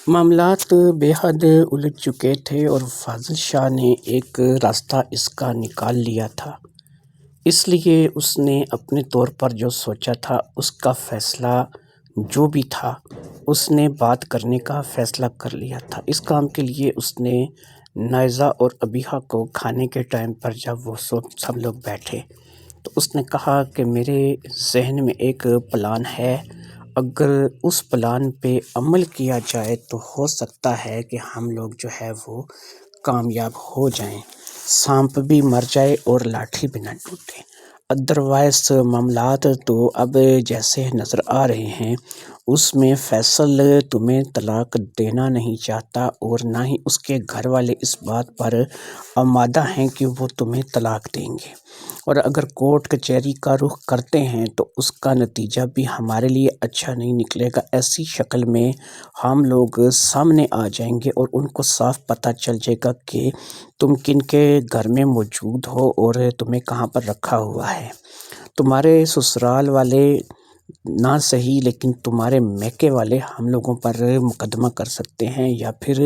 معاملات بے حد الجھ چکے تھے اور فاضل شاہ نے ایک راستہ اس کا نکال لیا تھا۔ اس لیے اس نے اپنے طور پر جو سوچا تھا اس کا فیصلہ جو بھی تھا اس نے بات کرنے کا فیصلہ کر لیا تھا۔ اس کام کے لیے اس نے نائزہ اور ابیحہ کو کھانے کے ٹائم پر جب وہ سب لوگ بیٹھے تو اس نے کہا کہ میرے ذہن میں ایک پلان ہے، اگر اس پلان پہ عمل کیا جائے تو ہو سکتا ہے کہ ہم لوگ جو ہے وہ کامیاب ہو جائیں، سانپ بھی مر جائے اور لاٹھی بھی نہ ٹوٹے۔ ادروائز معاملات تو اب جیسے نظر آ رہے ہیں اس میں فیصل تمہیں طلاق دینا نہیں چاہتا اور نہ ہی اس کے گھر والے اس بات پر آمادہ ہیں کہ وہ تمہیں طلاق دیں گے، اور اگر کورٹ کچہری کا رخ کرتے ہیں تو اس کا نتیجہ بھی ہمارے لیے اچھا نہیں نکلے گا۔ ایسی شکل میں ہم لوگ سامنے آ جائیں گے اور ان کو صاف پتہ چل جائے گا کہ تم کن کے گھر میں موجود ہو اور تمہیں کہاں پر رکھا ہوا ہے۔ تمہارے سسرال والے نہ صحیح لیکن تمہارے میکے والے ہم لوگوں پر مقدمہ کر سکتے ہیں، یا پھر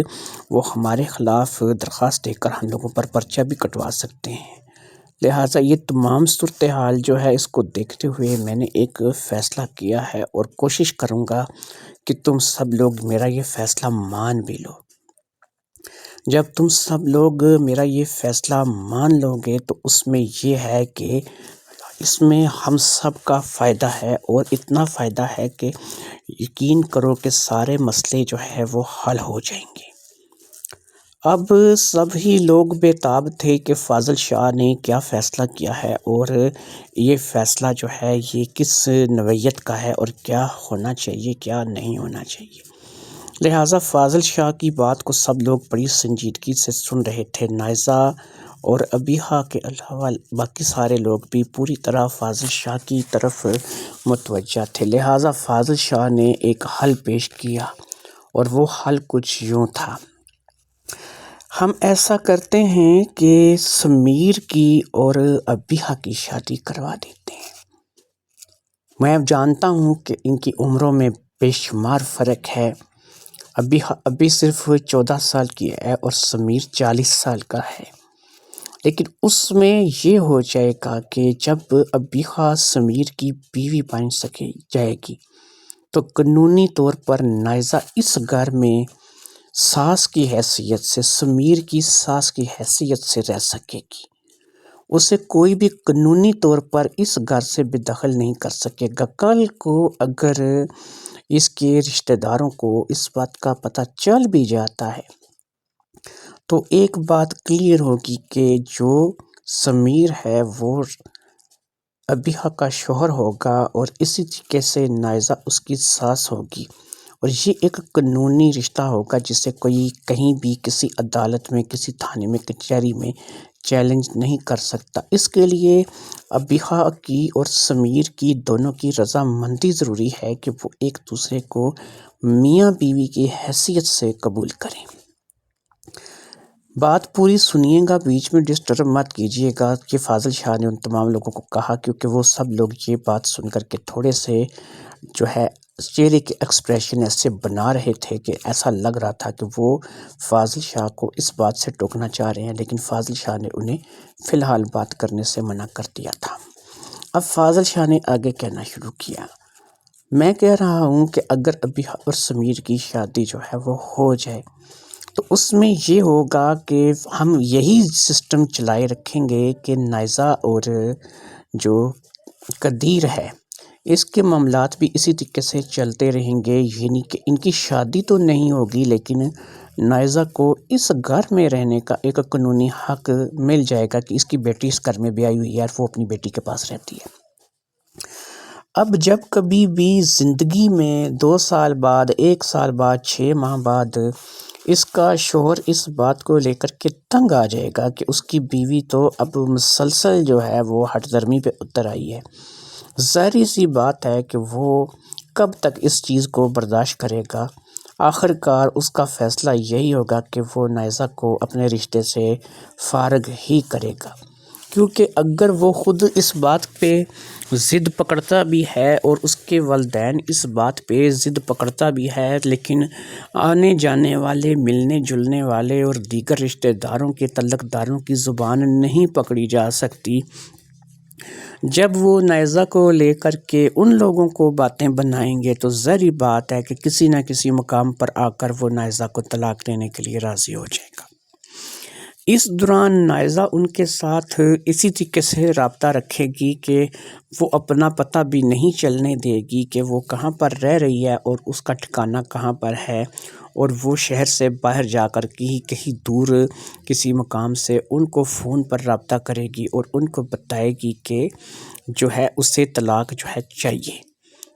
وہ ہمارے خلاف درخواست دے کر ہم لوگوں پر پرچہ بھی کٹوا سکتے ہیں۔ لہٰذا یہ تمام صورتحال جو ہے اس کو دیکھتے ہوئے میں نے ایک فیصلہ کیا ہے اور کوشش کروں گا کہ تم سب لوگ میرا یہ فیصلہ مان بھی لو۔ جب تم سب لوگ میرا یہ فیصلہ مان لو گے تو اس میں یہ ہے کہ اس میں ہم سب کا فائدہ ہے، اور اتنا فائدہ ہے کہ یقین کرو کہ سارے مسئلے جو ہے وہ حل ہو جائیں گے۔ اب سبھی لوگ بے تاب تھے کہ فاضل شاہ نے کیا فیصلہ کیا ہے اور یہ فیصلہ جو ہے یہ کس نوعیت کا ہے اور کیا ہونا چاہیے کیا نہیں ہونا چاہیے۔ لہٰذا فاضل شاہ کی بات کو سب لوگ بڑی سنجیدگی سے سن رہے تھے۔ نائزہ اور ابیحہ کے علاوہ باقی سارے لوگ بھی پوری طرح فاضل شاہ کی طرف متوجہ تھے۔ لہٰذا فاضل شاہ نے ایک حل پیش کیا اور وہ حل کچھ یوں تھا: ہم ایسا کرتے ہیں کہ سمیر کی اور ابیحہ کی شادی کروا دیتے ہیں۔ میں جانتا ہوں کہ ان کی عمروں میں بے شمار فرق ہے، ابیحہ ابھی صرف 14 سال کی ہے اور سمیر 40 سال کا ہے، لیکن اس میں یہ ہو جائے گا کہ جب ابیحہ سمیر کی بیوی بن جائے گی تو قانونی طور پر نائزہ اس گھر میں ساس کی حیثیت سے، سمیر کی ساس کی حیثیت سے رہ سکے گی۔ اسے کوئی بھی قانونی طور پر اس گھر سے بے دخل نہیں کر سکے گا۔ کل کو اگر اس کے رشتہ داروں کو اس بات کا پتہ چل بھی جاتا ہے تو ایک بات کلیئر ہوگی کہ جو سمیر ہے وہ ابیحہ کا شوہر ہوگا اور اسی طریقے سے نائزہ اس کی ساس ہوگی، اور یہ ایک قانونی رشتہ ہوگا جسے کوئی کہیں بھی کسی عدالت میں، کسی تھانے میں، کچہری میں چیلنج نہیں کر سکتا۔ اس کے لیے ابیحہ کی اور سمیر کی دونوں کی رضامندی ضروری ہے کہ وہ ایک دوسرے کو میاں بیوی کی حیثیت سے قبول کریں۔ بات پوری سنیے گا، بیچ میں ڈسٹرب مت کیجیے گا، کہ فاضل شاہ نے ان تمام لوگوں کو کہا، کیونکہ وہ سب لوگ یہ بات سن کر کے تھوڑے سے جو ہے چہرے کے ایکسپریشن ایسے بنا رہے تھے کہ ایسا لگ رہا تھا کہ وہ فاضل شاہ کو اس بات سے ٹوکنا چاہ رہے ہیں، لیکن فاضل شاہ نے انہیں فی الحال بات کرنے سے منع کر دیا تھا۔ اب فاضل شاہ نے آگے کہنا شروع کیا: میں کہہ رہا ہوں کہ اگر ابیحہ اور سمیر کی شادی جو ہے وہ ہو جائے تو اس میں یہ ہوگا کہ ہم یہی سسٹم چلائے رکھیں گے کہ نائزہ اور جو قدیر ہے اس کے معاملات بھی اسی طریقے سے چلتے رہیں گے، یعنی کہ ان کی شادی تو نہیں ہوگی لیکن نائزہ کو اس گھر میں رہنے کا ایک قانونی حق مل جائے گا کہ اس کی بیٹی اس گھر میں بھی آئی ہوئی ہے اور وہ اپنی بیٹی کے پاس رہتی ہے۔ اب جب کبھی بھی زندگی میں 2 سال بعد، 1 سال بعد، 6 ماہ بعد اس کا شوہر اس بات کو لے کر کے تنگ آ جائے گا کہ اس کی بیوی تو اب مسلسل جو ہے وہ ہٹ درمی پہ اتر آئی ہے، ظاہری سی بات ہے کہ وہ کب تک اس چیز کو برداشت کرے گا۔ آخر کار اس کا فیصلہ یہی ہوگا کہ وہ نائزہ کو اپنے رشتے سے فارغ ہی کرے گا، کیونکہ اگر وہ خود اس بات پہ ضد پکڑتا بھی ہے اور اس کے والدین اس بات پہ ضد پکڑتا بھی ہے، لیکن آنے جانے والے، ملنے جلنے والے اور دیگر رشتہ داروں کے تعلق داروں کی زبان نہیں پکڑی جا سکتی، جب وہ نائزہ کو لے کر کے ان لوگوں کو باتیں بنائیں گے تو ظاہری بات ہے کہ کسی نہ کسی مقام پر آ کر وہ نائزہ کو طلاق دینے کے لیے راضی ہو جائے گا۔ اس دوران نائزہ ان کے ساتھ اسی طریقے سے رابطہ رکھے گی کہ وہ اپنا پتہ بھی نہیں چلنے دے گی کہ وہ کہاں پر رہ رہی ہے اور اس کا ٹھکانہ کہاں پر ہے، اور وہ شہر سے باہر جا کر کہیں دور کسی مقام سے ان کو فون پر رابطہ کرے گی اور ان کو بتائے گی کہ جو ہے اس سے طلاق جو ہے چاہیے۔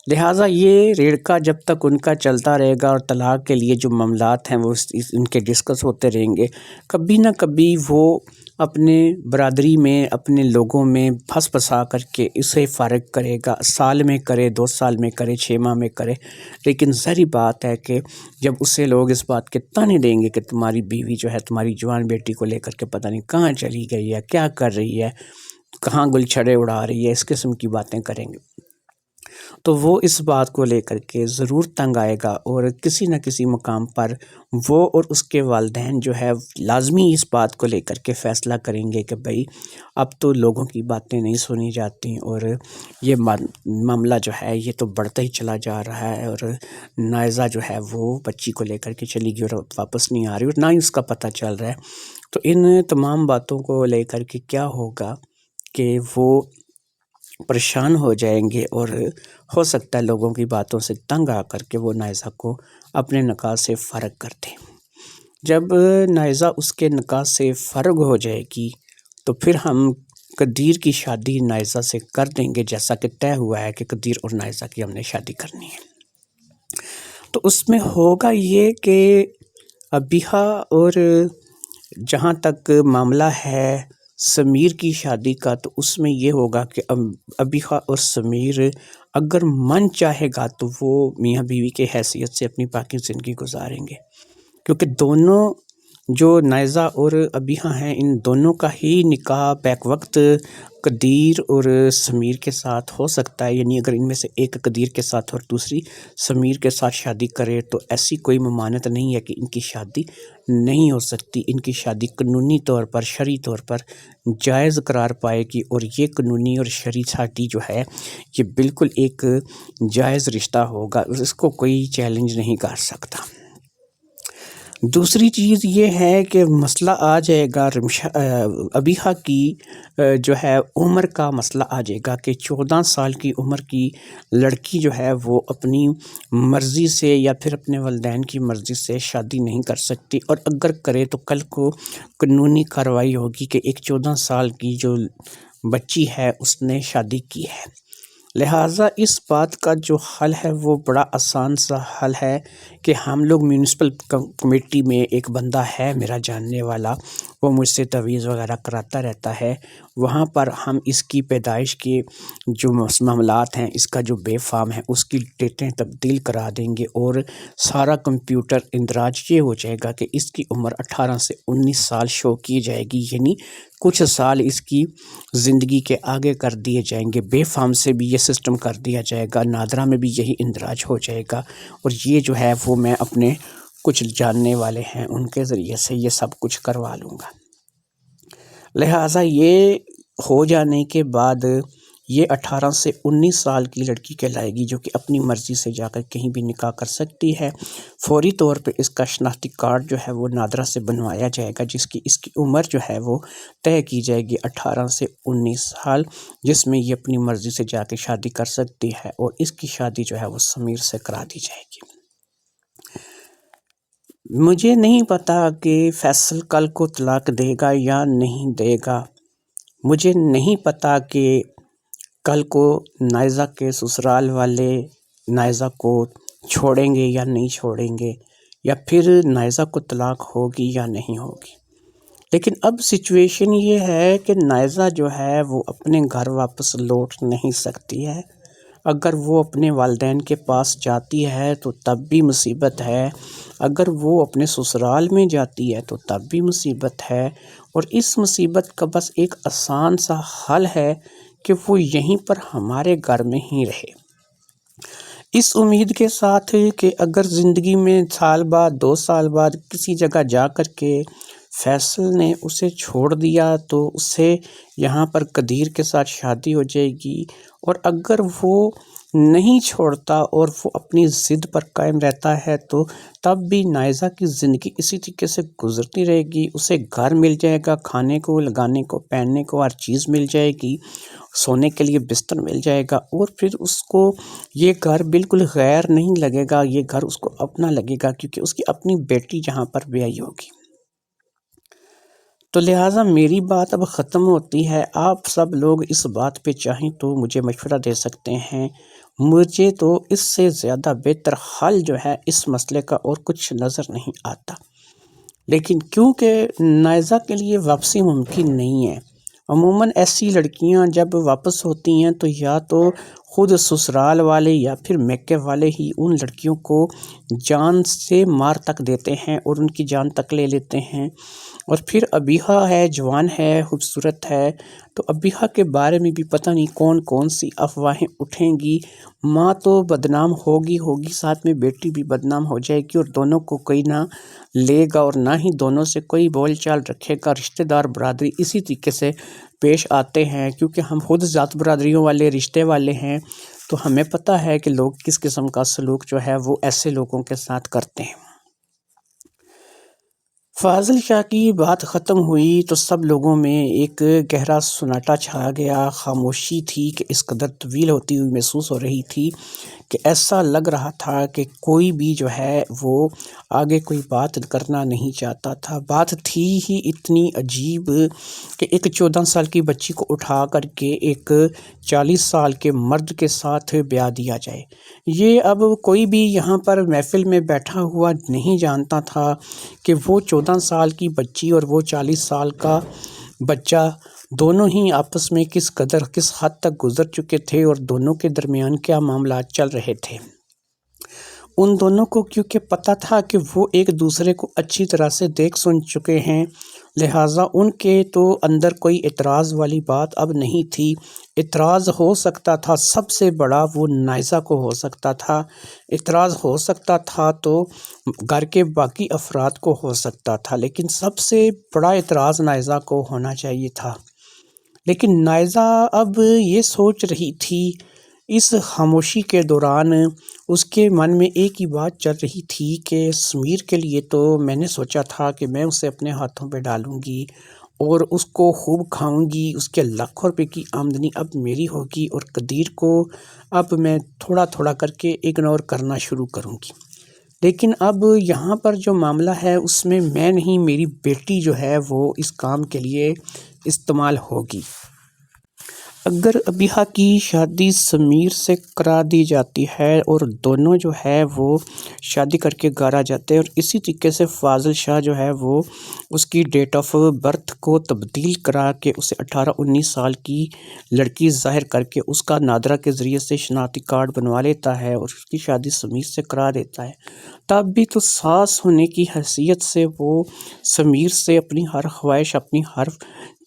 لہٰذا یہ ریڑکا جب تک ان کا چلتا رہے گا اور طلاق کے لیے جو معاملات ہیں وہ ان کے ڈسکس ہوتے رہیں گے، کبھی نہ کبھی وہ اپنے برادری میں، اپنے لوگوں میں پھنس پھسا کر کے اسے فارغ کرے گا، سال میں کرے، 2 سال میں کرے، 6 ماہ میں کرے، لیکن ظاہری بات ہے کہ جب اسے لوگ اس بات کے تانے دیں گے کہ تمہاری بیوی جو ہے تمہاری جوان بیٹی کو لے کر کے پتہ نہیں کہاں چلی گئی ہے، کیا کر رہی ہے، کہاں گل چھڑے اڑا رہی ہے، اس قسم کی باتیں کریں گے، تو وہ اس بات کو لے کر کے ضرور تنگ آئے گا، اور کسی نہ کسی مقام پر وہ اور اس کے والدین جو ہے لازمی اس بات کو لے کر کے فیصلہ کریں گے کہ بھئی اب تو لوگوں کی باتیں نہیں سنی جاتی، اور یہ معاملہ جو ہے یہ تو بڑھتا ہی چلا جا رہا ہے، اور نائزہ جو ہے وہ بچی کو لے کر کے چلی گئی اور واپس نہیں آ رہی، اور نہ ہی اس کا پتہ چل رہا ہے۔ تو ان تمام باتوں کو لے کر کے کیا ہوگا کہ وہ پریشان ہو جائیں گے، اور ہو سکتا ہے لوگوں کی باتوں سے تنگ آ کر کے وہ نائزہ کو اپنے نکاح سے فارغ کر دیں۔ جب نائزہ اس کے نکاح سے فارغ ہو جائے گی تو پھر ہم قدیر کی شادی نائزہ سے کر دیں گے، جیسا کہ طے ہوا ہے کہ قدیر اور نائزہ کی ہم نے شادی کرنی ہے۔ تو اس میں ہوگا یہ کہ ابیہا، اور جہاں تک معاملہ ہے سمیر کی شادی کا، تو اس میں یہ ہوگا کہ ابیہا اور سمیر اگر من چاہے گا تو وہ میاں بیوی کے حیثیت سے اپنی باقی زندگی گزاریں گے، کیونکہ دونوں جو نائزہ اور ابیہا ہیں ان دونوں کا ہی نکاح بیک وقت قدیر اور سمیر کے ساتھ ہو سکتا ہے، یعنی اگر ان میں سے ایک قدیر کے ساتھ اور دوسری سمیر کے ساتھ شادی کرے تو ایسی کوئی ممانعت نہیں ہے کہ ان کی شادی نہیں ہو سکتی، ان کی شادی قانونی طور پر، شرعی طور پر جائز قرار پائے گی، اور یہ قانونی اور شرعی شادی جو ہے یہ بالکل ایک جائز رشتہ ہوگا، اس کو کوئی چیلنج نہیں کر سکتا۔ دوسری چیز یہ ہے کہ مسئلہ آ جائے گا ابیہا کی جو ہے عمر کا مسئلہ آ جائے گا کہ 14 سال کی عمر کی لڑکی جو ہے وہ اپنی مرضی سے یا پھر اپنے والدین کی مرضی سے شادی نہیں کر سکتی، اور اگر کرے تو کل کو قانونی کارروائی ہوگی کہ ایک 14 سال کی جو بچی ہے اس نے شادی کی ہے۔ لہٰذا اس بات کا جو حل ہے وہ بڑا آسان سا حل ہے کہ ہم لوگ میونسپل کمیٹی میں، ایک بندہ ہے میرا جاننے والا، وہ مجھ سے تویز وغیرہ کراتا رہتا ہے، وہاں پر ہم اس کی پیدائش کے جو معاملات ہیں، اس کا جو بے فام ہے اس کی ڈیٹیں تبدیل کرا دیں گے، اور سارا کمپیوٹر اندراج یہ ہو جائے گا کہ اس کی عمر 18 سے 19 سال شو کی جائے گی، یعنی کچھ سال اس کی زندگی کے آگے کر دیے جائیں گے۔ بے فام سے بھی یہ سسٹم کر دیا جائے گا، نادرہ میں بھی یہی اندراج ہو جائے گا، اور یہ جو ہے وہ میں اپنے کچھ جاننے والے ہیں ان کے ذریعے سے یہ سب کچھ کروا لوں گا۔ لہٰذا یہ ہو جانے کے بعد یہ 18 سے 19 سال کی لڑکی کہلائے گی، جو کہ اپنی مرضی سے جا کر کہیں بھی نکاح کر سکتی ہے۔ فوری طور پہ اس کا شناختی کارڈ جو ہے وہ نادرہ سے بنوایا جائے گا، جس کی اس کی عمر جو ہے وہ طے کی جائے گی 18 سے 19 سال، جس میں یہ اپنی مرضی سے جا کے شادی کر سکتی ہے، اور اس کی شادی جو ہے وہ سمیر سے کرا دی جائے گی۔ مجھے نہیں پتا کہ فیصل کل کو طلاق دے گا یا نہیں دے گا، مجھے نہیں پتا کہ کل کو نائزہ کے سسرال والے نائزہ کو چھوڑیں گے یا نہیں چھوڑیں گے، یا پھر نائزہ کو طلاق ہوگی یا نہیں ہوگی، لیکن اب سچویشن یہ ہے کہ نائزہ جو ہے وہ اپنے گھر واپس لوٹ نہیں سکتی ہے، اگر وہ اپنے والدین کے پاس جاتی ہے تو تب بھی مصیبت ہے، اگر وہ اپنے سسرال میں جاتی ہے تو تب بھی مصیبت ہے، اور اس مصیبت کا بس ایک آسان سا حل ہے کہ وہ یہیں پر ہمارے گھر میں ہی رہے، اس امید کے ساتھ کہ اگر زندگی میں سال بعد 2 سال بعد کسی جگہ جا کر کے فیصل نے اسے چھوڑ دیا تو اسے یہاں پر قدیر کے ساتھ شادی ہو جائے گی، اور اگر وہ نہیں چھوڑتا اور وہ اپنی ضد پر قائم رہتا ہے تو تب بھی نائزہ کی زندگی اسی طریقے سے گزرتی رہے گی، اسے گھر مل جائے گا، کھانے کو، لگانے کو، پہننے کو ہر چیز مل جائے گی، سونے کے لیے بستر مل جائے گا، اور پھر اس کو یہ گھر بالکل غیر نہیں لگے گا، یہ گھر اس کو اپنا لگے گا، کیونکہ اس کی اپنی بیٹی جہاں پر بیائی ہوگی۔ تو لہٰذا میری بات اب ختم ہوتی ہے، آپ سب لوگ اس بات پہ چاہیں تو مجھے مشورہ دے سکتے ہیں، مجھے تو اس سے زیادہ بہتر حل جو ہے اس مسئلے کا اور کچھ نظر نہیں آتا، لیکن کیونکہ نائزہ کے لیے واپسی ممکن نہیں ہے، عموماً ایسی لڑکیاں جب واپس ہوتی ہیں تو یا تو خود سسرال والے یا پھر میکے والے ہی ان لڑکیوں کو جان سے مار تک دیتے ہیں اور ان کی جان تک لے لیتے ہیں، اور پھر ابیحہ ہے، جوان ہے، خوبصورت ہے، تو ابیحہ کے بارے میں بھی پتہ نہیں کون کون سی افواہیں اٹھیں گی، ماں تو بدنام ہوگی ساتھ میں بیٹی بھی بدنام ہو جائے گی، اور دونوں کو کوئی نہ لے گا اور نہ ہی دونوں سے کوئی بول چال رکھے گا، رشتہ دار برادری اسی طریقے سے پیش آتے ہیں، کیونکہ ہم خود ذات برادریوں والے رشتے والے ہیں، تو ہمیں پتہ ہے کہ لوگ کس قسم کا سلوک جو ہے وہ ایسے لوگوں کے ساتھ کرتے ہیں۔ فاضل شاہ کی بات ختم ہوئی تو سب لوگوں میں ایک گہرا سناٹا چھا گیا، خاموشی تھی کہ اس قدر طویل ہوتی ہوئی محسوس ہو رہی تھی کہ ایسا لگ رہا تھا کہ کوئی بھی جو ہے وہ آگے کوئی بات کرنا نہیں چاہتا تھا۔ بات تھی ہی اتنی عجیب کہ ایک 14 سال کی بچی کو اٹھا کر کے ایک 40 سال کے مرد کے ساتھ بیاہ دیا جائے، یہ اب کوئی بھی یہاں پر محفل میں بیٹھا ہوا نہیں جانتا تھا کہ وہ 14 سال کی بچی اور وہ 40 سال کا بچہ دونوں ہی آپس میں کس حد تک گزر چکے تھے اور دونوں کے درمیان کیا معاملات چل رہے تھے۔ ان دونوں کو کیونکہ پتہ تھا کہ وہ ایک دوسرے کو اچھی طرح سے دیکھ سن چکے ہیں، لہٰذا ان کے تو اندر کوئی اعتراض والی بات اب نہیں تھی۔ اعتراض ہو سکتا تھا سب سے بڑا وہ نائزہ کو ہو سکتا تھا، اعتراض ہو سکتا تھا تو گھر کے باقی افراد کو ہو سکتا تھا، لیکن سب سے بڑا اعتراض نائزہ کو ہونا چاہیے تھا۔ لیکن نائزہ اب یہ سوچ رہی تھی، اس خاموشی کے دوران اس کے من میں ایک ہی بات چل رہی تھی کہ سمیر کے لیے تو میں نے سوچا تھا کہ میں اسے اپنے ہاتھوں پہ ڈالوں گی اور اس کو خوب کھاؤں گی، اس کے لاکھوں روپے کی آمدنی اب میری ہوگی، اور قدیر کو اب میں تھوڑا تھوڑا کر کے اگنور کرنا شروع کروں گی، لیکن اب یہاں پر جو معاملہ ہے اس میں میں نہیں، میری بیٹی جو ہے وہ اس کام کے لیے استعمال ہوگی۔ اگر ابیحہ کی شادی سمیر سے کرا دی جاتی ہے اور دونوں جو ہے وہ شادی کر کے گھر آ جاتے ہیں، اور اسی طریقے سے فاضل شاہ جو ہے وہ اس کی ڈیٹ آف برتھ کو تبدیل کرا کے اسے 18-19 سال کی لڑکی ظاہر کر کے اس کا نادرہ کے ذریعے سے شناختی کارڈ بنوا لیتا ہے اور اس کی شادی سمیر سے کرا دیتا ہے، تب بھی تو ساس ہونے کی حیثیت سے وہ سمیر سے اپنی ہر خواہش، اپنی ہر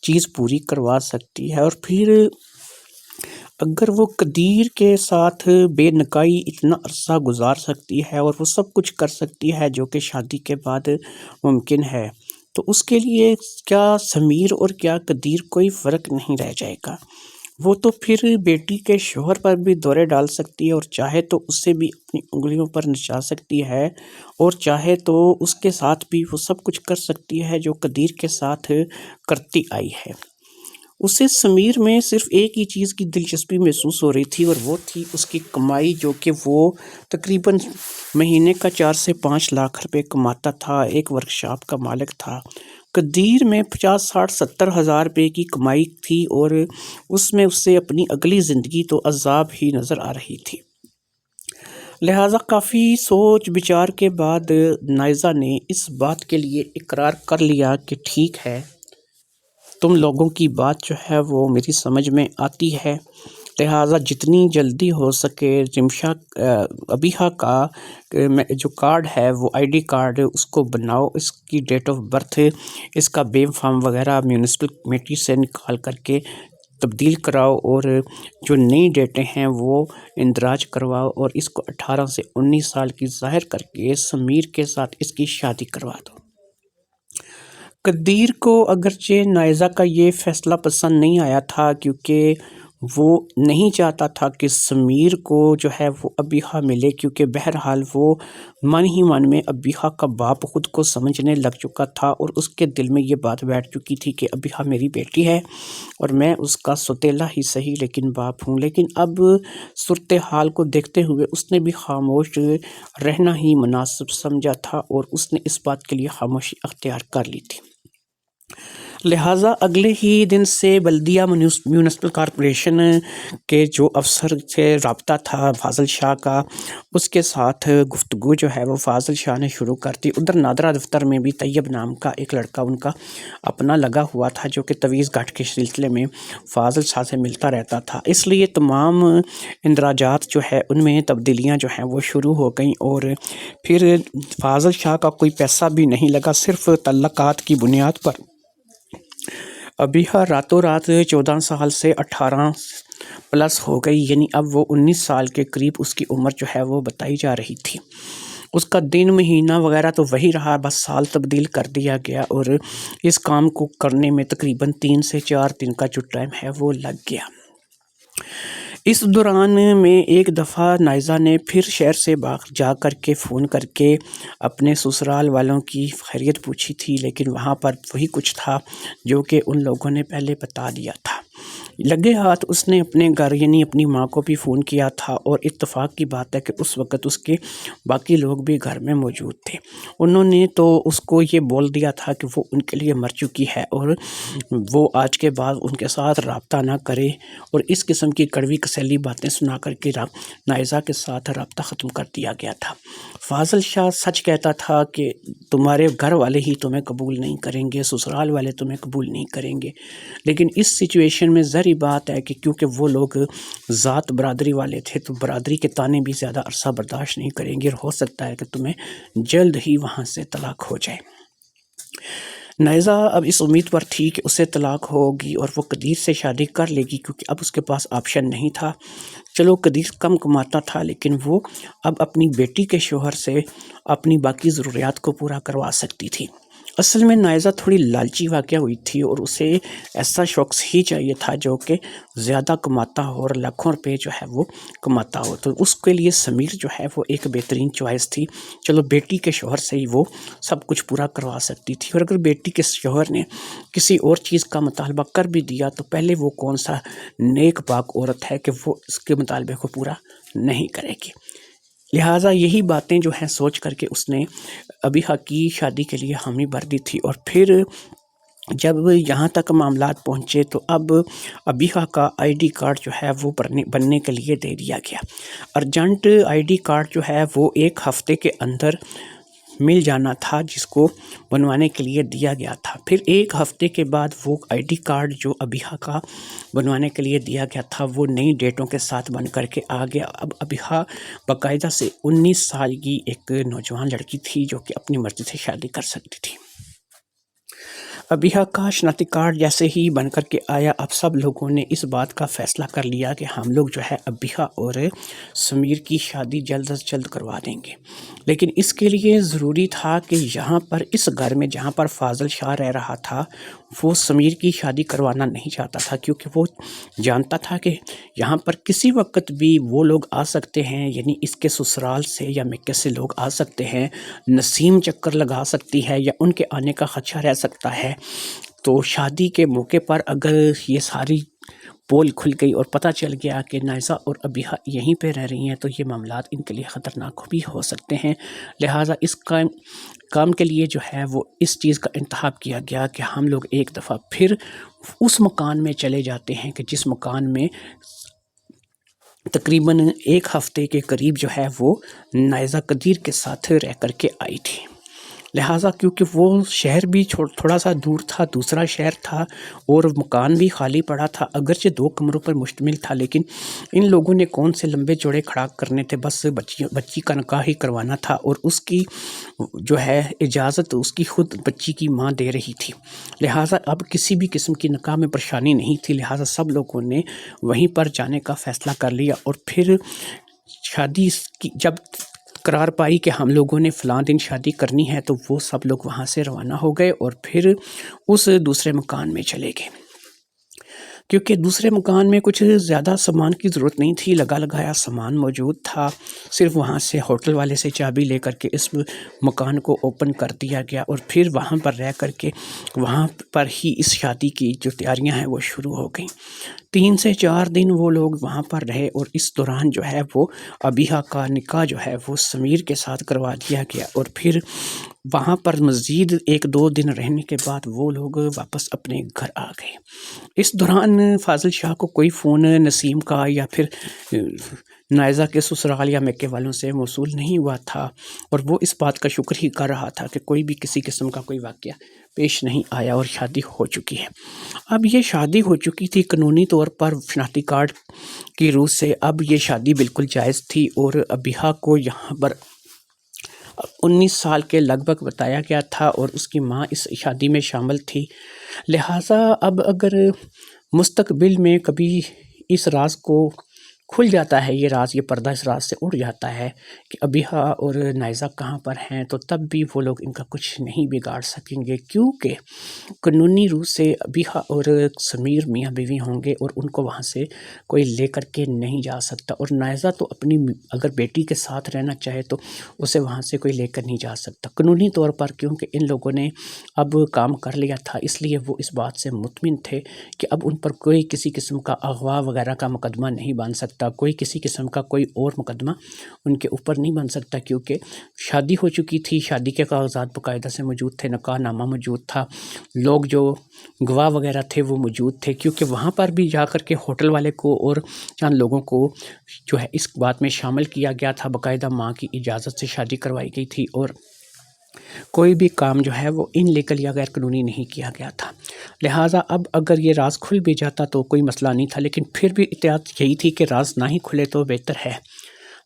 چیز پوری کروا سکتی ہے، اور پھر اگر وہ قدیر کے ساتھ بے نکاحی اتنا عرصہ گزار سکتی ہے اور وہ سب کچھ کر سکتی ہے جو کہ شادی کے بعد ممکن ہے، تو اس کے لیے کیا سمیر اور کیا قدیر کوئی فرق نہیں رہ جائے گا۔ وہ تو پھر بیٹی کے شوہر پر بھی دورے ڈال سکتی ہے، اور چاہے تو اس سے بھی اپنی انگلیوں پر نچا سکتی ہے، اور چاہے تو اس کے ساتھ بھی وہ سب کچھ کر سکتی ہے جو قدیر کے ساتھ کرتی آئی ہے۔ اسے سمیر میں صرف ایک ہی چیز کی دلچسپی محسوس ہو رہی تھی، اور وہ تھی اس کی کمائی، جو کہ وہ تقریباً مہینے کا 4 سے 5 لاکھ روپے کماتا تھا، ایک ورکشاپ کا مالک تھا۔ قدیر میں 50, 60, 70 ہزار روپے کی کمائی تھی، اور اس میں اسے اپنی اگلی زندگی تو عذاب ہی نظر آ رہی تھی۔ لہٰذا کافی سوچ بچار کے بعد نائزہ نے اس بات کے لیے اقرار کر لیا کہ ٹھیک ہے، تم لوگوں کی بات جو ہے وہ میری سمجھ میں آتی ہے، لہٰذا جتنی جلدی ہو سکے ابیحا کا جو کارڈ ہے وہ آئی ڈی کارڈ اس کو بناؤ، اس کی ڈیٹ آف برتھ، اس کا بیم فارم وغیرہ میونسپل کمیٹی سے نکال کر کے تبدیل کراؤ، اور جو نئی ڈیٹیں ہیں وہ اندراج کرواؤ، اور اس کو 18 سے 19 سال کی ظاہر کر کے سمیر کے ساتھ اس کی شادی کروا دو۔ قدیر کو اگرچہ نائزہ کا یہ فیصلہ پسند نہیں آیا تھا، کیونکہ وہ نہیں چاہتا تھا کہ سمیر کو جو ہے وہ ابیحا ملے، کیونکہ بہرحال وہ من ہی من میں ابیحا کا باپ خود کو سمجھنے لگ چکا تھا، اور اس کے دل میں یہ بات بیٹھ چکی تھی کہ ابیحا میری بیٹی ہے اور میں اس کا سوتیلا ہی صحیح لیکن باپ ہوں۔ لیکن اب صورتحال کو دیکھتے ہوئے اس نے بھی خاموش رہنا ہی مناسب سمجھا تھا، اور اس نے اس بات کے لیے خاموشی اختیار کر لی تھی۔ لہٰذا اگلے ہی دن سے بلدیہ میونسپل کارپوریشن کے جو افسر سے رابطہ تھا فاضل شاہ کا، اس کے ساتھ گفتگو جو ہے وہ فاضل شاہ نے شروع کر دی۔ ادھر نادرہ دفتر میں بھی طیب نام کا ایک لڑکا ان کا اپنا لگا ہوا تھا، جو کہ تویز گھاٹ کے سلسلے میں فاضل شاہ سے ملتا رہتا تھا، اس لیے تمام اندراجات جو ہے ان میں تبدیلیاں جو ہیں وہ شروع ہو گئیں، اور پھر فاضل شاہ کا کوئی پیسہ بھی نہیں لگا، صرف تعلقات کی بنیاد پر ابیحا راتوں رات 14 سال سے 18 پلس ہو گئی، یعنی اب وہ 19 سال کے قریب اس کی عمر جو ہے وہ بتائی جا رہی تھی۔ اس کا دن مہینہ وغیرہ تو وہی رہا، بس سال تبدیل کر دیا گیا، اور اس کام کو کرنے میں تقریباً 3 سے 4 دن کا جو ٹائم ہے وہ لگ گیا۔ اس دوران میں ایک دفعہ نائزہ نے پھر شہر سے جا کر کے فون کر کے اپنے سسرال والوں کی خیریت پوچھی تھی، لیکن وہاں پر وہی کچھ تھا جو کہ ان لوگوں نے پہلے بتا دیا تھا۔ لگے ہاتھ اس نے اپنے گھر یعنی اپنی ماں کو بھی فون کیا تھا، اور اتفاق کی بات ہے کہ اس وقت اس کے باقی لوگ بھی گھر میں موجود تھے۔ انہوں نے تو اس کو یہ بول دیا تھا کہ وہ ان کے لیے مر چکی ہے، اور وہ آج کے بعد ان کے ساتھ رابطہ نہ کرے، اور اس قسم کی کڑوی کسیلی باتیں سنا کر کے نائزہ کے ساتھ رابطہ ختم کر دیا گیا تھا۔ فاضل شاہ سچ کہتا تھا کہ تمہارے گھر والے ہی تمہیں قبول نہیں کریں گے، سسرال والے تمہیں قبول نہیں کریں گے، لیکن اس سچویشن میں ظاہری بات ہے کہ کیونکہ وہ لوگ ذات برادری والے تھے تو برادری کے تانے بھی زیادہ عرصہ برداشت نہیں کریں گے، اور ہو سکتا ہے کہ تمہیں جلد ہی وہاں سے طلاق ہو جائے۔ نائزہ اب اس امید پر تھی کہ اسے طلاق ہوگی اور وہ قدیر سے شادی کر لے گی، کیونکہ اب اس کے پاس آپشن نہیں تھا۔ چلو قدیر کم کماتا تھا، لیکن وہ اب اپنی بیٹی کے شوہر سے اپنی باقی ضروریات کو پورا کروا سکتی تھی۔ اصل میں نائزہ تھوڑی لالچی واقع ہوئی تھی، اور اسے ایسا شخص ہی چاہیے تھا جو کہ زیادہ کماتا ہو اور لاکھوں روپے جو ہے وہ کماتا ہو، تو اس کے لیے سمیر جو ہے وہ ایک بہترین چوائس تھی۔ چلو بیٹی کے شوہر سے ہی وہ سب کچھ پورا کروا سکتی تھی، اور اگر بیٹی کے شوہر نے کسی اور چیز کا مطالبہ کر بھی دیا تو پہلے وہ کون سا نیک پاک عورت ہے کہ وہ اس کے مطالبے کو پورا نہیں کرے گی۔ لہٰذا یہی باتیں جو ہیں سوچ کر کے اس نے ابیحا کی شادی کے لیے حامی بھر دی تھی، اور پھر جب یہاں تک معاملات پہنچے تو اب ابیحا کا آئی ڈی کارڈ جو ہے وہ بننے کے لیے دے دیا گیا۔ ارجنٹ آئی ڈی کارڈ جو ہے وہ 1 ہفتے کے اندر مل جانا تھا، جس کو بنوانے کے لیے دیا گیا تھا۔ پھر 1 ہفتے کے بعد وہ آئی ڈی کارڈ جو ابیحا کا بنوانے کے لیے دیا گیا تھا وہ نئی ڈیٹوں کے ساتھ بن کر کے آ گیا۔ اب ابیحا باقاعدہ سے 19 سال کی ایک نوجوان لڑکی تھی جو کہ اپنی مرضی سے شادی کر سکتی تھی۔ ابیحا کا شناختی کارڈ جیسے ہی بن کر کے آیا، اب سب لوگوں نے اس بات کا فیصلہ کر لیا کہ ہم لوگ جو ہے ابیحا اور سمیر کی شادی جلد از جلد کروا دیں گے، لیکن اس کے لیے ضروری تھا کہ یہاں پر اس گھر میں جہاں پر فاضل شاہ رہ رہا تھا وہ سمیر کی شادی کروانا نہیں چاہتا تھا، کیونکہ وہ جانتا تھا کہ یہاں پر کسی وقت بھی وہ لوگ آ سکتے ہیں، یعنی اس کے سسرال سے یا مکے سے لوگ آ سکتے ہیں، نسیم چکر لگا سکتی ہے یا ان کے آنے کا خدشہ رہ سکتا ہے۔ تو شادی کے موقع پر اگر یہ ساری پول کھل گئی اور پتہ چل گیا کہ نائزہ اور ابیحا یہیں پہ رہ رہی ہیں تو یہ معاملات ان کے لیے خطرناک بھی ہو سکتے ہیں۔ لہٰذا اس کام کے لیے جو ہے وہ اس چیز کا انتخاب کیا گیا کہ ہم لوگ ایک دفعہ پھر اس مکان میں چلے جاتے ہیں کہ جس مکان میں تقریباً 1 ہفتے کے قریب جو ہے وہ نائزہ قدیر کے ساتھ رہ کر کے آئی تھی۔ لہٰذا کیونکہ وہ شہر بھی تھوڑا سا دور تھا، دوسرا شہر تھا، اور مکان بھی خالی پڑا تھا، اگرچہ 2 کمروں پر مشتمل تھا، لیکن ان لوگوں نے کون سے لمبے چوڑے کھڑا کرنے تھے، بس بچی کا نکاح ہی کروانا تھا، اور اس کی جو ہے اجازت اس کی خود بچی کی ماں دے رہی تھی، لہٰذا اب کسی بھی قسم کی نکاح میں پریشانی نہیں تھی، لہٰذا سب لوگوں نے وہیں پر جانے کا فیصلہ کر لیا، اور پھر شادی کی جب قرار پائی کہ ہم لوگوں نے فلاں دن شادی کرنی ہے، تو وہ سب لوگ وہاں سے روانہ ہو گئے اور پھر اس دوسرے مکان میں چلے گئے، کیونکہ دوسرے مکان میں کچھ زیادہ سامان کی ضرورت نہیں تھی، لگا لگایا سامان موجود تھا، صرف وہاں سے ہوٹل والے سے چابی لے کر کے اس مکان کو اوپن کر دیا گیا، اور پھر وہاں پر رہ کر کے وہاں پر ہی اس شادی کی جو تیاریاں ہیں وہ شروع ہو گئیں۔ 3 سے 4 دن وہ لوگ وہاں پر رہے، اور اس دوران جو ہے وہ ابیحہ کا نکاح جو ہے وہ سمیر کے ساتھ کروا دیا گیا، اور پھر وہاں پر مزید 1-2 دن رہنے کے بعد وہ لوگ واپس اپنے گھر آ گئے۔ اس دوران فاضل شاہ کو کوئی فون نسیم کا یا پھر نائزہ کے سسرال یا میکے والوں سے موصول نہیں ہوا تھا، اور وہ اس بات کا شکر ہی کر رہا تھا کہ کوئی بھی کسی قسم کا کوئی واقعہ پیش نہیں آیا اور شادی ہو چکی ہے۔ اب یہ شادی ہو چکی تھی قانونی طور پر شناختی کارڈ کی روح سے، اب یہ شادی بالکل جائز تھی، اور ابیحہ کو یہاں پر 19 سال کے لگ بھگ بتایا گیا تھا، اور اس کی ماں اس شادی میں شامل تھی، لہٰذا اب اگر مستقبل میں کبھی اس راز کو کھل جاتا ہے، یہ راز، یہ پردہ اس راز سے اڑ جاتا ہے کہ ابیحہ اور نائزہ کہاں پر ہیں، تو تب بھی وہ لوگ ان کا کچھ نہیں بگاڑ سکیں گے، کیونکہ قانونی روح سے ابیحہ اور سمیر میاں بیوی ہوں گے، اور ان کو وہاں سے کوئی لے کر کے نہیں جا سکتا، اور نائزہ تو اپنی اگر بیٹی کے ساتھ رہنا چاہے تو اسے وہاں سے کوئی لے کر نہیں جا سکتا قانونی طور پر، کیونکہ ان لوگوں نے اب کام کر لیا تھا، اس لیے وہ اس بات سے مطمئن تھے کہ اب ان پر کوئی کسی قسم کا اغوا وغیرہ کا مقدمہ نہیں بن سکتا، کوئی کسی قسم کا کوئی اور مقدمہ ان کے اوپر نہیں بن سکتا، کیونکہ شادی ہو چکی تھی، شادی کے کاغذات باقاعدہ سے موجود تھے، نکاح نامہ موجود تھا، لوگ جو گواہ وغیرہ تھے وہ موجود تھے، کیونکہ وہاں پر بھی جا کر کے ہوٹل والے کو اور چند لوگوں کو جو ہے اس بات میں شامل کیا گیا تھا، باقاعدہ ماں کی اجازت سے شادی کروائی گئی تھی، اور کوئی بھی کام جو ہے وہ ان لیگل یا غیر قانونی نہیں کیا گیا تھا، لہٰذا اب اگر یہ راز کھل بھی جاتا تو کوئی مسئلہ نہیں تھا، لیکن پھر بھی احتیاط یہی تھی کہ راز نہ ہی کھلے تو بہتر ہے،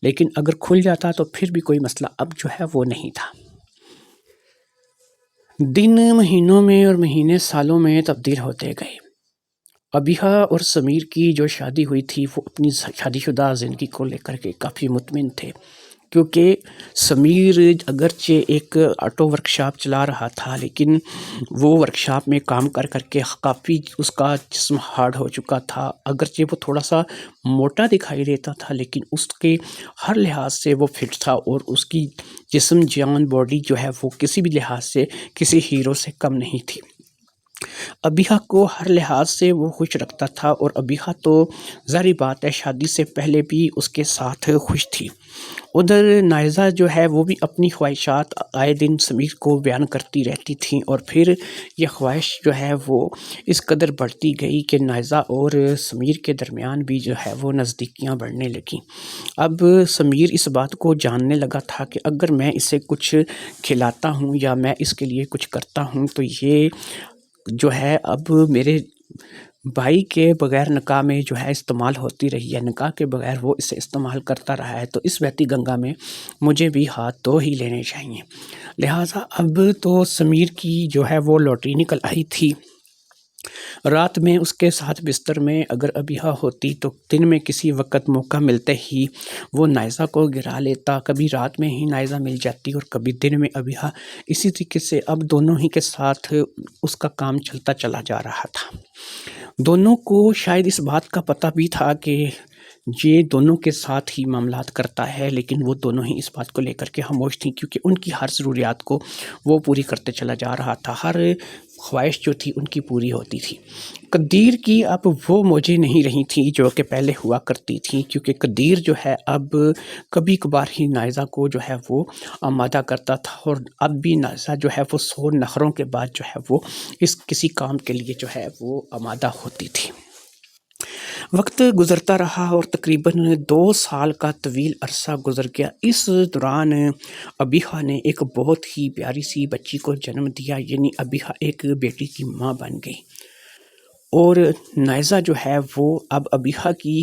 لیکن اگر کھل جاتا تو پھر بھی کوئی مسئلہ اب جو ہے وہ نہیں تھا۔ دن مہینوں میں اور مہینے سالوں میں تبدیل ہوتے گئے۔ ابیحہ اور سمیر کی جو شادی ہوئی تھی وہ اپنی شادی شدہ زندگی کو لے کر کے کافی مطمئن تھے، کیونکہ سمیر اگرچہ ایک آٹو ورکشاپ چلا رہا تھا، لیکن وہ ورکشاپ میں کام کر کر کے کافی اس کا جسم ہارڈ ہو چکا تھا، اگرچہ وہ تھوڑا سا موٹا دکھائی دیتا تھا، لیکن اس کے ہر لحاظ سے وہ فٹ تھا، اور اس کی جسم جان باڈی جو ہے وہ کسی بھی لحاظ سے کسی ہیرو سے کم نہیں تھی۔ ابیحہ کو ہر لحاظ سے وہ خوش رکھتا تھا، اور ابیحہ تو ظاہری بات ہے شادی سے پہلے بھی اس کے ساتھ خوش تھی۔ ادھر نائزہ جو ہے وہ بھی اپنی خواہشات آئے دن سمیر کو بیان کرتی رہتی تھیں، اور پھر یہ خواہش جو ہے وہ اس قدر بڑھتی گئی کہ نائزہ اور سمیر کے درمیان بھی جو ہے وہ نزدیکیاں بڑھنے لگیں۔ اب سمیر اس بات کو جاننے لگا تھا کہ اگر میں اسے کچھ کھلاتا ہوں یا میں اس کے لیے کچھ کرتا ہوں تو یہ جو ہے اب میرے بھائی کے بغیر نکاح میں جو ہے استعمال ہوتی رہی ہے، نکاح کے بغیر وہ اسے استعمال کرتا رہا ہے، تو اس بہتی گنگا میں مجھے بھی ہاتھ دھو ہی لینے چاہیے۔ لہٰذا اب تو سمیر کی جو ہے وہ لاٹری نکل آئی تھی۔ رات میں اس کے ساتھ بستر میں اگر ابیحہ ہوتی تو دن میں کسی وقت موقع ملتے ہی وہ نائزہ کو گرا لیتا، کبھی رات میں ہی نائزہ مل جاتی اور کبھی دن میں ابیحہ، اسی طریقے سے اب دونوں ہی کے ساتھ اس کا کام چلتا چلا جا رہا تھا۔ دونوں کو شاید اس بات کا پتہ بھی تھا کہ یہ دونوں کے ساتھ ہی معاملات کرتا ہے، لیکن وہ دونوں ہی اس بات کو لے کر کے خاموش تھیں، کیونکہ ان کی ہر ضروریات کو وہ پوری کرتے چلا جا رہا تھا، ہر خواہش جو تھی ان کی پوری ہوتی تھی۔ قدیر کی اب وہ موجیں نہیں رہی تھیں جو کہ پہلے ہوا کرتی تھیں، کیونکہ قدیر جو ہے اب کبھی کبھار ہی نائزہ کو جو ہے وہ آمادہ کرتا تھا، اور اب بھی نائزہ جو ہے وہ 100 نخروں کے بعد جو ہے وہ اس کسی کام کے لیے جو ہے وہ آمادہ ہوتی تھی۔ وقت گزرتا رہا اور تقریباً 2 سال کا طویل عرصہ گزر گیا۔ اس دوران ابیحہ نے ایک بہت ہی پیاری سی بچی کو جنم دیا، یعنی ابیحہ ایک بیٹی کی ماں بن گئی، اور نائزہ جو ہے وہ اب ابیحہ کی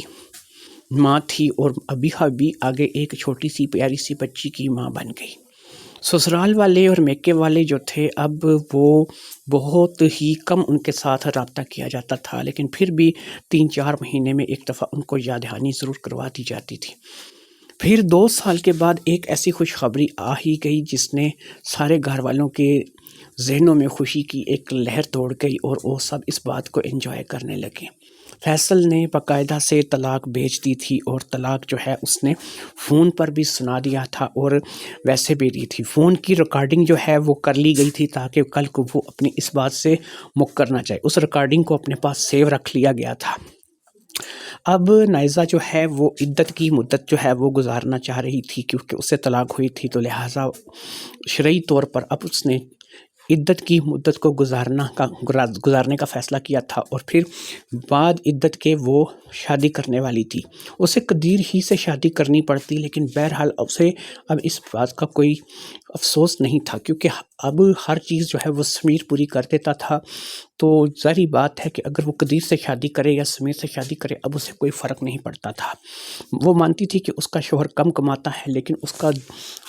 ماں تھی، اور ابیحہ بھی آگے ایک چھوٹی سی پیاری سی بچی کی ماں بن گئی۔ سسرال والے اور میکے والے جو تھے، اب وہ بہت ہی کم ان کے ساتھ رابطہ کیا جاتا تھا، لیکن پھر بھی 3-4 مہینے میں ایک دفعہ ان کو یاد دہانی ضرور کروا دی جاتی تھی۔ پھر 2 سال کے بعد ایک ایسی خوشخبری آ ہی گئی جس نے سارے گھر والوں کے ذہنوں میں خوشی کی ایک لہر توڑ گئی، اور وہ سب اس بات کو انجوائے کرنے لگے۔ فیصل نے باقاعدہ سے طلاق بھیج دی تھی، اور طلاق جو ہے اس نے فون پر بھی سنا دیا تھا اور ویسے بھی دی تھی۔ فون کی ریکارڈنگ جو ہے وہ کر لی گئی تھی تاکہ کل کو وہ اپنی اس بات سے مکر نہ جائے۔ اس ریکارڈنگ کو اپنے پاس سیو رکھ لیا گیا تھا۔ اب نائزہ جو ہے وہ عدت کی مدت جو ہے وہ گزارنا چاہ رہی تھی، کیونکہ اس سے طلاق ہوئی تھی، تو لہٰذا شرعی طور پر اب اس نے عدت کی مدت کو گزارنے کا فیصلہ کیا تھا، اور پھر بعد عدت کے وہ شادی کرنے والی تھی۔ اسے قدیر ہی سے شادی کرنی پڑتی، لیکن بہرحال اسے اب اس بات کا کوئی افسوس نہیں تھا، کیونکہ اب ہر چیز جو ہے وہ سمیر پوری کر دیتا تھا۔ تو ظاہری بات ہے کہ اگر وہ قدیر سے شادی کرے یا سمیر سے شادی کرے، اب اسے کوئی فرق نہیں پڑتا تھا۔ وہ مانتی تھی کہ اس کا شوہر کم کماتا ہے، لیکن اس کا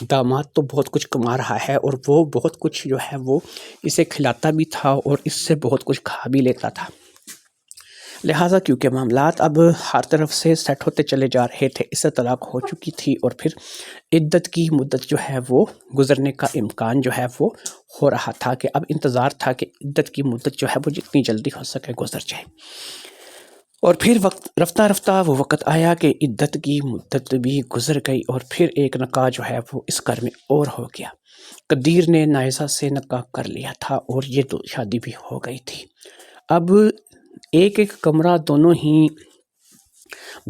داماد تو بہت کچھ کما رہا ہے، اور وہ بہت کچھ جو ہے وہ اسے کھلاتا بھی تھا اور اس سے بہت کچھ کھا بھی لیتا تھا۔ لہٰذا کیونکہ معاملات اب ہر طرف سے سیٹ ہوتے چلے جا رہے تھے، اس سے طلاق ہو چکی تھی، اور پھر عدت کی مدت جو ہے وہ گزرنے کا امکان جو ہے وہ ہو رہا تھا، کہ اب انتظار تھا کہ عدت کی مدت جو ہے وہ جتنی جلدی ہو سکے گزر جائے۔ اور پھر رفتہ رفتہ وہ وقت آیا کہ عدت کی مدت بھی گزر گئی، اور پھر ایک نکاح جو ہے وہ اس گھر میں اور ہو گیا۔ قدیر نے نائزہ سے نکاح کر لیا تھا، اور یہ تو شادی بھی ہو گئی تھی۔ اب ایک ایک کمرہ دونوں ہی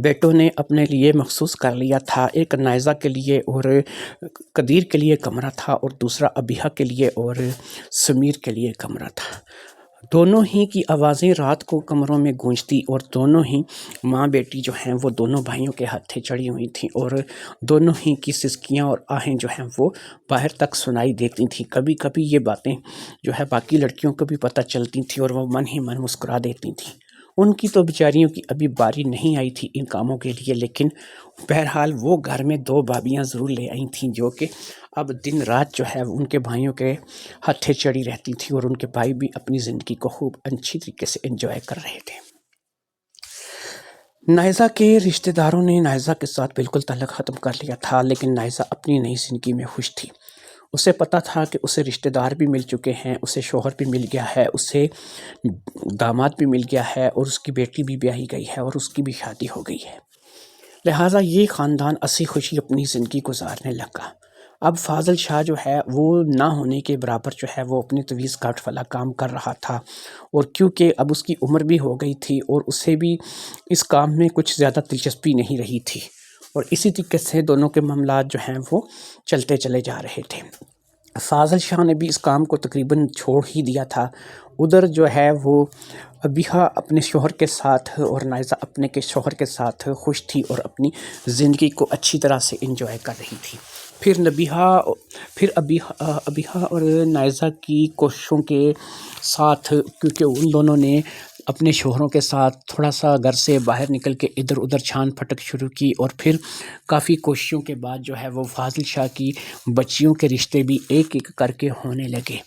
بیٹوں نے اپنے لیے مخصوص کر لیا تھا۔ ایک نائزہ کے لیے اور قدیر کے لیے کمرہ تھا، اور دوسرا ابیحہ کے لیے اور سمیر کے لیے کمرہ تھا۔ دونوں ہی کی آوازیں رات کو کمروں میں گونجتی، اور دونوں ہی ماں بیٹی جو ہیں وہ دونوں بھائیوں کے ہاتھیں چڑھی ہوئی تھیں، اور دونوں ہی کی سسکیاں اور آہیں جو ہیں وہ باہر تک سنائی دیتی تھیں۔ کبھی کبھی یہ باتیں جو ہے باقی لڑکیوں کو بھی پتہ چلتی تھیں، اور وہ من ہی من مسکرا دیتی تھیں۔ ان کی تو بیچاریوں کی ابھی باری نہیں آئی تھی ان کاموں کے لیے، لیکن بہرحال وہ گھر میں 2 بابیاں ضرور لے آئی تھیں، جو کہ اب دن رات جو ہے ان کے بھائیوں کے ہتھے چڑھی رہتی تھیں، اور ان کے بھائی بھی اپنی زندگی کو خوب اچھی طریقے سے انجوائے کر رہے تھے۔ نائزہ کے رشتہ داروں نے نائزہ کے ساتھ بالکل تعلق ختم کر لیا تھا، لیکن نائزہ اپنی نئی زندگی میں خوش تھی۔ اسے پتہ تھا کہ اسے رشتہ دار بھی مل چکے ہیں، اسے شوہر بھی مل گیا ہے، اسے داماد بھی مل گیا ہے، اور اس کی بیٹی بھی بیاہی گئی ہے، اور اس کی بھی شادی ہو گئی ہے۔ لہٰذا یہ خاندان ہنسی خوشی اپنی زندگی گزارنے لگا۔ اب فاضل شاہ جو ہے وہ نہ ہونے کے برابر جو ہے وہ اپنی تویز کاٹ والا کام کر رہا تھا، اور کیونکہ اب اس کی عمر بھی ہو گئی تھی، اور اسے بھی اس کام میں کچھ زیادہ دلچسپی نہیں رہی تھی، اور اسی طریقے سے دونوں کے معاملات جو ہیں وہ چلتے چلے جا رہے تھے۔ فاضل شاہ نے بھی اس کام کو تقریباً چھوڑ ہی دیا تھا۔ ادھر جو ہے وہ ابیحہ اپنے شوہر کے ساتھ اور نائزہ اپنے کے شوہر کے ساتھ خوش تھی، اور اپنی زندگی کو اچھی طرح سے انجوائے کر رہی تھی۔ پھر ابیحہ اور نائزہ کی کوششوں کے ساتھ، کیونکہ ان دونوں نے اپنے شوہروں کے ساتھ تھوڑا سا گھر سے باہر نکل کے ادھر ادھر چھان پھٹک شروع کی، اور پھر کافی کوششوں کے بعد جو ہے وہ فاضل شاہ کی بچیوں کے رشتے بھی ایک ایک کر کے ہونے لگے۔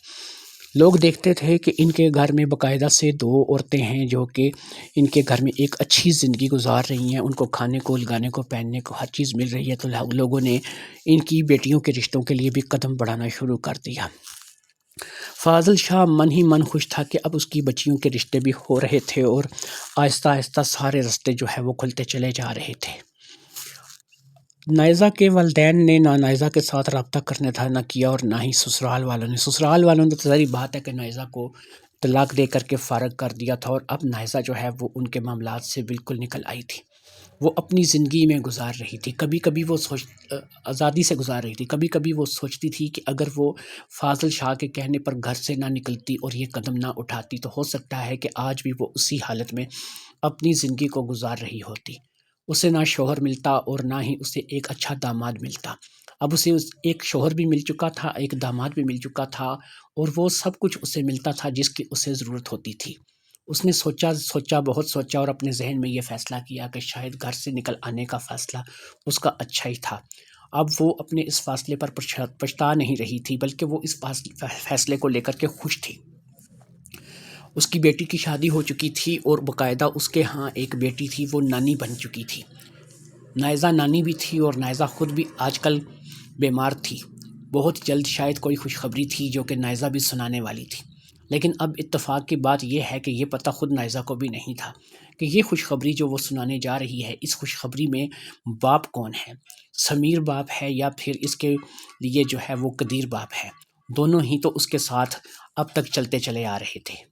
لوگ دیکھتے تھے کہ ان کے گھر میں باقاعدہ سے 2 عورتیں ہیں جو کہ ان کے گھر میں ایک اچھی زندگی گزار رہی ہیں، ان کو کھانے کو لگانے کو پہننے کو ہر چیز مل رہی ہے، تو لوگوں نے ان کی بیٹیوں کے رشتوں کے لیے بھی قدم بڑھانا شروع کر دیا۔ فاضل شاہ من ہی من خوش تھا کہ اب اس کی بچیوں کے رشتے بھی ہو رہے تھے، اور آہستہ آہستہ سارے راستے جو ہے وہ کھلتے چلے جا رہے تھے۔ نائزہ کے والدین نے نہ نائزہ کے ساتھ رابطہ کرنے تھا نہ کیا، اور نہ ہی سسرال والوں نے تو ظاہری بات ہے کہ نائزہ کو طلاق دے کر کے فارغ کر دیا تھا، اور اب نائزہ جو ہے وہ ان کے معاملات سے بالکل نکل آئی تھی۔ وہ اپنی زندگی میں گزار رہی تھی. کبھی کبھی وہ آزادی سے گزار رہی تھی. کبھی کبھی وہ سوچتی تھی کہ اگر وہ فاضل شاہ کے کہنے پر گھر سے نہ نکلتی اور یہ قدم نہ اٹھاتی تو ہو سکتا ہے کہ آج بھی وہ اسی حالت میں اپنی زندگی کو گزار رہی ہوتی. اسے نہ شوہر ملتا اور نہ ہی اسے ایک اچھا داماد ملتا. اب اسے ایک شوہر بھی مل چکا تھا، ایک داماد بھی مل چکا تھا، اور وہ سب کچھ اسے ملتا تھا جس کی اسے ضرورت ہوتی تھی. اس نے سوچا بہت سوچا اور اپنے ذہن میں یہ فیصلہ کیا کہ شاید گھر سے نکل آنے کا فیصلہ اس کا اچھا ہی تھا. اب وہ اپنے اس فیصلے پر پچھتا نہیں رہی تھی، بلکہ وہ اس فیصلے کو لے کر کے خوش تھی. اس کی بیٹی کی شادی ہو چکی تھی اور باقاعدہ اس کے ہاں ایک بیٹی تھی، وہ نانی بن چکی تھی. نائزہ نانی بھی تھی اور نائزہ خود بھی آج کل بیمار تھی. بہت جلد شاید کوئی خوشخبری تھی جو کہ نائزہ بھی سنانے والی تھی. لیکن اب اتفاق کی بات یہ ہے کہ یہ پتہ خود نائزہ کو بھی نہیں تھا کہ یہ خوشخبری جو وہ سنانے جا رہی ہے، اس خوشخبری میں باپ کون ہے. سمیر باپ ہے یا پھر اس کے لیے جو ہے وہ قدیر باپ ہے. دونوں ہی تو اس کے ساتھ اب تک چلتے چلے آ رہے تھے.